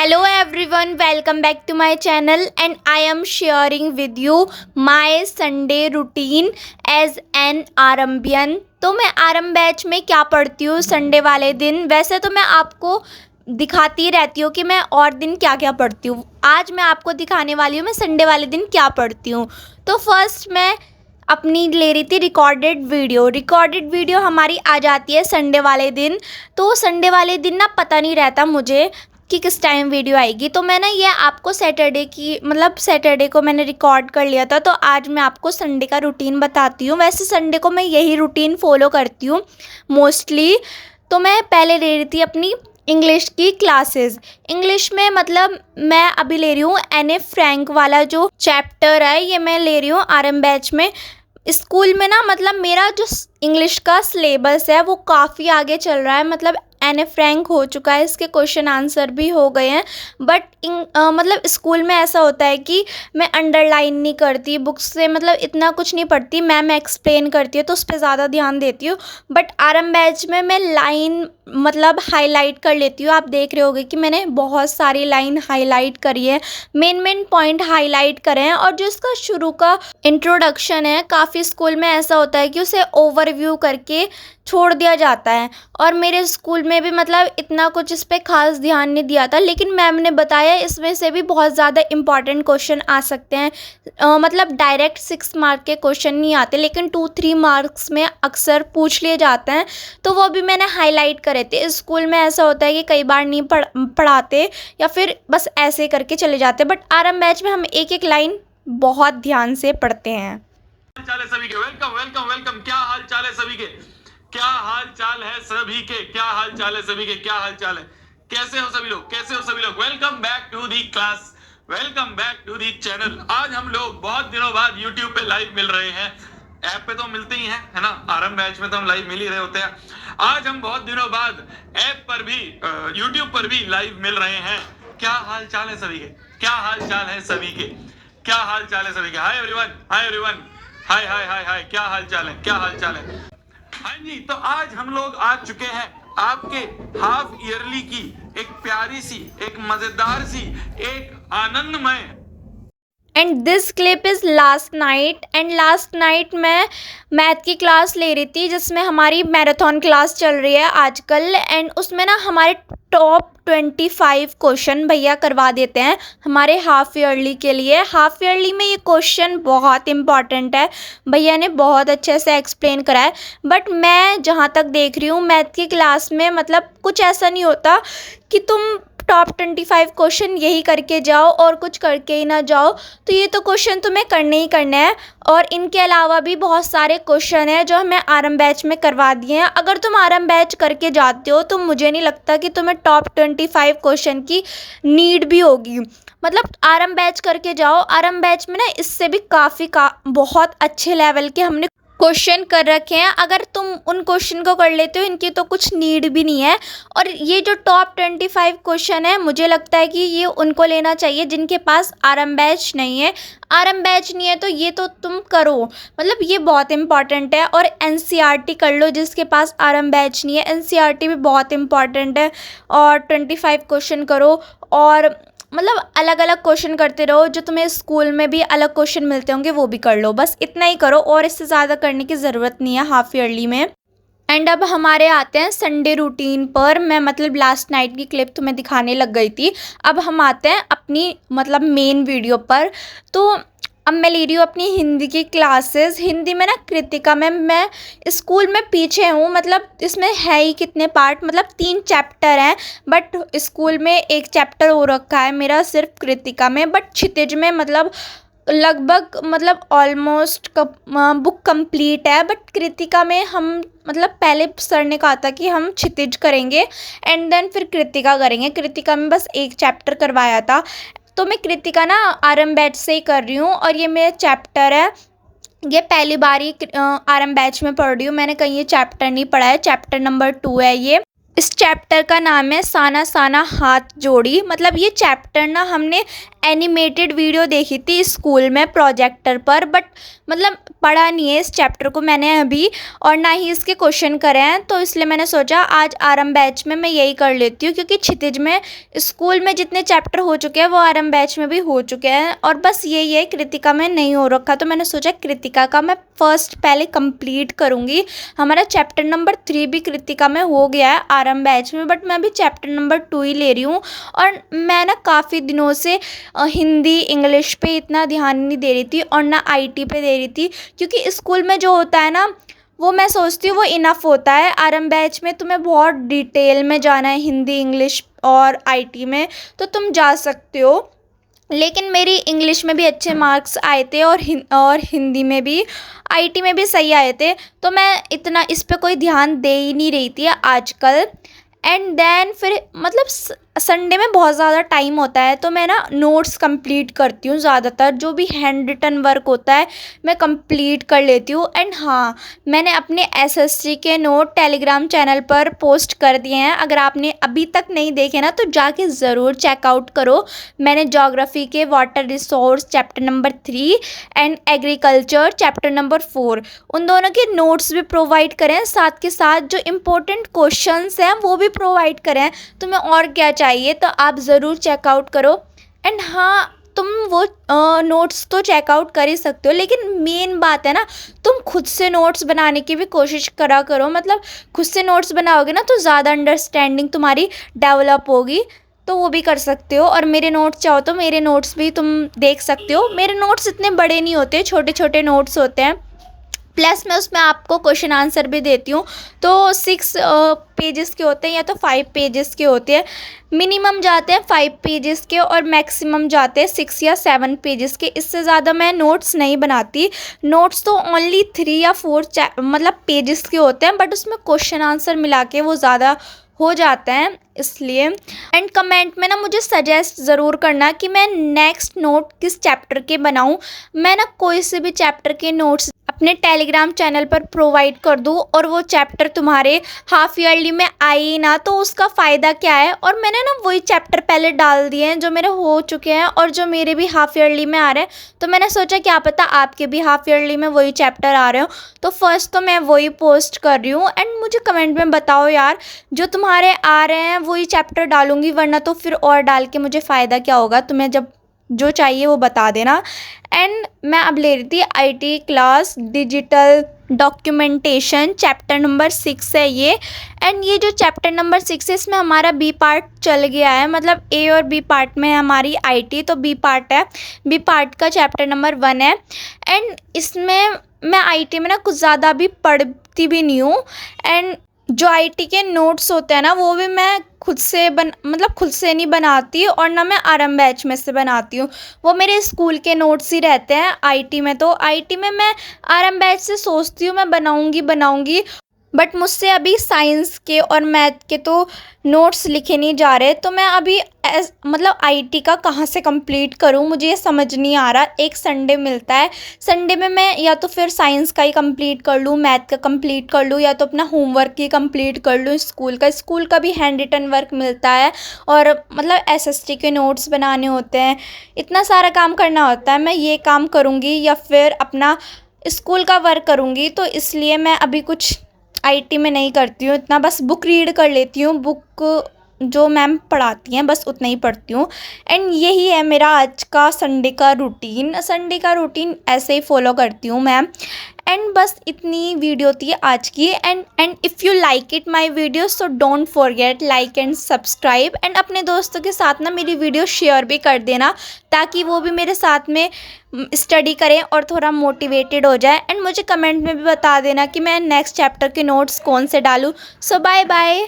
Hello everyone, welcome back to my channel and I am sharing with you my Sunday routine as an आरंभियन। तो मैं आरंभ batch में क्या पढ़ती हूँ संडे वाले दिन। वैसे तो मैं आपको दिखाती रहती हूँ कि मैं और दिन क्या क्या पढ़ती हूँ। आज मैं आपको दिखाने वाली हूँ मैं संडे वाले दिन क्या पढ़ती हूँ। तो फर्स्ट मैं अपनी ले रही थी रिकॉर्डेड वीडियो हमारी आ जाती है संडे वाले दिन। तो संडे वाले दिन ना पता नहीं रहता मुझे कि किस टाइम वीडियो आएगी। तो मैं ना ये आपको सैटरडे को मैंने रिकॉर्ड कर लिया था। तो आज मैं आपको संडे का रूटीन बताती हूँ। वैसे संडे को मैं यही रूटीन फॉलो करती हूँ मोस्टली। तो मैं पहले ले रही थी अपनी इंग्लिश की क्लासेस। इंग्लिश में मतलब मैं अभी ले रही हूँ एने फ्रैंक वाला जो चैप्टर है ये मैं ले रही हूँ आरएम बैच में। स्कूल में ना मतलब मेरा जो इंग्लिश का सिलेबस है वो काफ़ी आगे चल रहा है। मतलब एने फ्रैंक हो चुका है, इसके क्वेश्चन आंसर भी हो गए हैं। बट मतलब स्कूल में ऐसा होता है कि मैं अंडरलाइन नहीं करती बुक्स से, मतलब इतना कुछ नहीं पढ़ती। मैम एक्सप्लेन करती है तो उस पर ज़्यादा ध्यान देती हूँ। बट आरएम बैच में मैं लाइन मतलब हाईलाइट कर लेती हूँ। आप देख रहे होगे कि मैंने बहुत सारी लाइन हाईलाइट करी है, मेन पॉइंट हाईलाइट करे हैं। और जो इसका शुरू का इंट्रोडक्शन है, काफ़ी स्कूल में ऐसा होता है कि उसे ओवरव्यू करके छोड़ दिया जाता है। और मेरे स्कूल में भी मतलब इतना कुछ इस पर खास ध्यान नहीं दिया था, लेकिन मैम ने बताया इसमें से भी बहुत ज़्यादा इम्पॉर्टेंट क्वेश्चन आ सकते हैं। मतलब डायरेक्ट 6 मार्क के क्वेश्चन नहीं आते, लेकिन 2-3 मार्क्स में अक्सर पूछ लिए जाते हैं। तो वो भी मैंने हाईलाइट करे थे। स्कूल में ऐसा होता है कि कई बार नहीं पढ़ाते या फिर बस ऐसे करके चले जाते। बट आरएम बैच में हम एक एक लाइन बहुत ध्यान से पढ़ते हैं। हाल चाल है सभी के, वेलकम वेलकम वेलकम। क्या हाल चाल है सभी के, क्या हाल चाल है सभी के, क्या हाल चाल है सभी के, क्या हाल चाल है, कैसे हो सभी लोग, कैसे हो सभी लोग। Welcome back to the class, welcome back to the channel. आज हम लोग बहुत दिनों बाद यूट्यूब पे लाइव मिल रहे हैं। ऐप पे तो मिलते ही हैं, है ना। आरएम बैच में तो हम लाइव मिल ही रहे होते हैं। आज हम बहुत दिनों बाद ऐप पर भी यूट्यूब पर भी लाइव मिल रहे हैं। क्या हाल चाल है सभी के, क्या हाल चाल है सभी के, क्या हाल चाल है सभी के। हाय एवरीवन, हाय एवरीवन, हाय हाय हाय हाय। क्या हाल चाल है, क्या हाल चाल है। हाँ जी, तो आज हम लोग आ चुके हैं आपके हाफ ईयरली की एक प्यारी सी, एक मजेदार सी, एक आनंदमय and this clip is last night मैं मैथ की क्लास ले रही थी, जिसमें हमारी मैराथन क्लास चल रही है आजकल। एंड उसमें ना हमारे टॉप 25 क्वेश्चन भैया करवा देते हैं हमारे हाफ ईयरली के लिए। हाफ ईयरली में ये क्वेश्चन बहुत इंपॉर्टेंट है, भैया ने बहुत अच्छे से एक्सप्लेन करा है। बट मैं जहाँ तक देख रही हूँ मैथ की क्लास में मतलब कुछ ऐसा नहीं होता कि तुम टॉप 25 क्वेश्चन यही करके जाओ और कुछ करके ही ना जाओ। तो ये तो क्वेश्चन तुम्हें करने ही करने हैं। और इनके अलावा भी बहुत सारे क्वेश्चन हैं जो हमें आरएम बैच में करवा दिए हैं। अगर तुम आरएम बैच करके जाते हो तो मुझे नहीं लगता कि तुम्हें टॉप 25 क्वेश्चन की नीड भी होगी। मतलब आरएम बैच करके जाओ। आरएम बैच में ना इससे भी बहुत अच्छे लेवल के हमने क्वेश्चन कर रखे हैं। अगर तुम उन क्वेश्चन को कर लेते हो इनकी तो कुछ नीड भी नहीं है। और ये जो टॉप 25 क्वेश्चन है मुझे लगता है कि ये उनको लेना चाहिए जिनके पास आरएम बैच नहीं है। आरएम बैच नहीं है तो ये तो तुम करो, मतलब ये बहुत इंपॉर्टेंट है। और एनसीईआरटी कर लो जिसके पास आरएम बैच नहीं है, एनसीईआरटी भी बहुत इंपॉर्टेंट है। और 25 क्वेश्चन करो और मतलब अलग अलग क्वेश्चन करते रहो। जो तुम्हें स्कूल में भी अलग क्वेश्चन मिलते होंगे वो भी कर लो। बस इतना ही करो और इससे ज़्यादा करने की ज़रूरत नहीं है हाफ ईयरली में। एंड अब हमारे आते हैं संडे रूटीन पर। मैं मतलब लास्ट नाइट की क्लिप तुम्हें दिखाने लग गई थी। अब हम आते हैं अपनी मतलब मेन वीडियो पर। तो अब मैं ले रही हूँ अपनी हिंदी की क्लासेस। हिंदी में ना कृतिका में मैं स्कूल में पीछे हूँ। मतलब इसमें है ही कितने पार्ट, मतलब 3 चैप्टर हैं। बट स्कूल में एक चैप्टर हो रखा है मेरा सिर्फ कृतिका में। बट क्षितिज में मतलब लगभग मतलब ऑलमोस्ट बुक कंप्लीट है। बट कृतिका में हम मतलब पहले सर ने कहा था कि हम क्षितिज करेंगे एंड देन फिर कृतिका करेंगे। कृतिका में बस एक चैप्टर करवाया था। तो मैं कृतिका ना आरएम बैच से ही कर रही हूँ। और ये मेरा चैप्टर है, ये पहली बार ही आरएम बैच में पढ़ रही हूँ। मैंने कहीं ये चैप्टर नहीं पढ़ा है, चैप्टर नंबर 2 है ये। इस चैप्टर का नाम है साना साना हाथ जोड़ी। मतलब ये चैप्टर ना हमने एनिमेटेड वीडियो देखी थी स्कूल में प्रोजेक्टर पर, बट मतलब पढ़ा नहीं है इस चैप्टर को मैंने अभी, और ना ही इसके क्वेश्चन करे हैं, तो इसलिए मैंने सोचा आज आरएम बैच में मैं यही कर लेती हूँ, क्योंकि क्षितिज में स्कूल में जितने चैप्टर हो चुके हैं वो आरएम बैच में भी हो चुके हैं, और बस यही है कृतिका में नहीं हो रखा, तो मैंने सोचा कृतिका का मैं फर्स्ट पहले कंप्लीट करूँगी। हमारा चैप्टर नंबर 3 भी कृतिका में हो गया है आरएम बैच में, बट मैं अभी चैप्टर नंबर 2 ही ले रही हूँ। और मैं ना काफ़ी दिनों से हिंदी इंग्लिश पे इतना ध्यान नहीं दे रही थी और ना आईटी पे दे रही थी, क्योंकि स्कूल में जो होता है ना वो मैं सोचती हूँ वो इनफ होता है। आरएम बैच में तुम्हें बहुत डिटेल में जाना है हिंदी इंग्लिश और आईटी में, तो तुम जा सकते हो, लेकिन मेरी इंग्लिश में भी अच्छे मार्क्स आए थे और हिंदी में भी, आईटी में भी सही आए थे, तो मैं इतना इस पे कोई ध्यान दे ही नहीं रही थी आजकल। एंड देन फिर मतलब संडे में बहुत ज़्यादा टाइम होता है, तो मैं ना नोट्स कंप्लीट करती हूँ, ज़्यादातर जो भी हैंड रिटन वर्क होता है मैं कंप्लीट कर लेती हूँ। एंड हाँ, मैंने अपने एसएससी के नोट टेलीग्राम चैनल पर पोस्ट कर दिए हैं, अगर आपने अभी तक नहीं देखे ना तो जाके ज़रूर चेकआउट करो। मैंने ज्योग्राफी के water resource chapter number 3 and agriculture chapter number 4 उन दोनों के नोट्स भी प्रोवाइड करें, साथ के साथ जो इम्पोर्टेंट क्वेश्चंस हैं वो भी प्रोवाइड करें। तुम्हें और क्या चाहिए, तो आप ज़रूर चेकआउट करो। एंड हाँ, तुम वो नोट्स तो चेकआउट कर ही सकते हो, लेकिन मेन बात है ना, तुम खुद से नोट्स बनाने की भी कोशिश करा करो। मतलब खुद से नोट्स बनाओगे ना तो ज़्यादा अंडरस्टैंडिंग तुम्हारी डेवलप होगी, तो वो भी कर सकते हो। और मेरे नोट्स चाहो तो मेरे नोट्स भी तुम देख सकते हो। मेरे नोट्स इतने बड़े नहीं होते, छोटे छोटे नोट्स होते हैं, प्लस मैं उसमें आपको क्वेश्चन आंसर भी देती हूँ। तो 6 पेजेस के होते हैं या तो 5 पेजेस के होते हैं, मिनिमम जाते हैं 5 पेजेस के और मैक्सिमम जाते हैं 6 या 7 पेजेस के। इससे ज़्यादा मैं नोट्स नहीं बनाती। नोट्स तो ओनली 3 या 4 मतलब पेजेस के होते हैं, बट उसमें क्वेश्चन आंसर मिला के वो ज़्यादा हो जाता है, इसलिए। एंड कमेंट में ना मुझे सजेस्ट ज़रूर करना कि मैं नेक्स्ट नोट किस चैप्टर के बनाऊं। मैं ना कोई से भी चैप्टर के नोट्स अपने टेलीग्राम चैनल पर प्रोवाइड कर दूं और वो चैप्टर तुम्हारे हाफ ईयरली में आए ना, तो उसका फ़ायदा क्या है। और मैंने ना वही चैप्टर पहले डाल दिए हैं जो मेरे हो चुके हैं और जो मेरे भी हाफ ईयरली में आ रहे हैं, तो मैंने सोचा क्या पता आपके भी हाफ ईयरली में वही चैप्टर आ रहे हो, तो फर्स्ट तो मैं वही पोस्ट कर रही हूँ। एंड मुझे कमेंट में बताओ यार, जो तुम्हारे आ रहे हैं वही चैप्टर डालूंगी, वरना तो फिर और डाल के मुझे फ़ायदा क्या होगा। तुम्हें जब जो चाहिए वो बता देना। एंड मैं अब ले रही थी IT class digital documentation, chapter number 6 है ये। एंड ये जो चैप्टर नंबर 6 है इसमें हमारा बी पार्ट चल गया है, मतलब ए और बी पार्ट में है हमारी आईटी, तो बी पार्ट है। बी पार्ट का चैप्टर नंबर 1 है। एंड इसमें मैं आईटी में ना कुछ ज़्यादा भी पढ़ती भी नहीं हूँ। एंड जो आईटी के नोट्स होते हैं ना वो भी मैं खुद से मतलब खुद से नहीं बनाती, और ना मैं आरएम बैच में से बनाती हूँ। वो मेरे स्कूल के नोट्स ही रहते हैं आईटी में। तो आईटी में मैं आरएम बैच से सोचती हूँ मैं बनाऊँगी, बट मुझसे अभी साइंस के और मैथ के तो नोट्स लिखे नहीं जा रहे, तो मैं अभी मतलब आईटी का कहाँ से कंप्लीट करूँ मुझे ये समझ नहीं आ रहा। एक संडे मिलता है, संडे में मैं या तो फिर साइंस का ही कंप्लीट कर लूँ, मैथ का कंप्लीट कर लूँ, या तो अपना होमवर्क ही कंप्लीट कर लूँ। स्कूल का भी हैंड रिटन वर्क मिलता है, और मतलब एसएसटी के नोट्स बनाने होते हैं, इतना सारा काम करना होता है। मैं ये काम करूँगी या फिर अपना स्कूल का वर्क करूँगी, तो इसलिए मैं अभी कुछ आईटी में नहीं करती हूँ इतना, बस बुक रीड कर लेती हूँ, बुक जो मैम पढ़ाती हैं बस उतना ही पढ़ती हूँ। एंड यही है मेरा आज का संडे का रूटीन ऐसे ही फॉलो करती हूँ मैं। एंड बस इतनी वीडियो थी आज की। And if you like it my video so don't forget like and subscribe. And अपने दोस्तों के साथ ना मेरी वीडियो शेयर भी कर देना, ताकि वो भी मेरे साथ में स्टडी करें और थोड़ा मोटिवेटेड हो जाए। एंड मुझे कमेंट में भी बता देना कि मैं नेक्स्ट चैप्टर के नोट्स कौन से डालूँ। सो बाय बाय।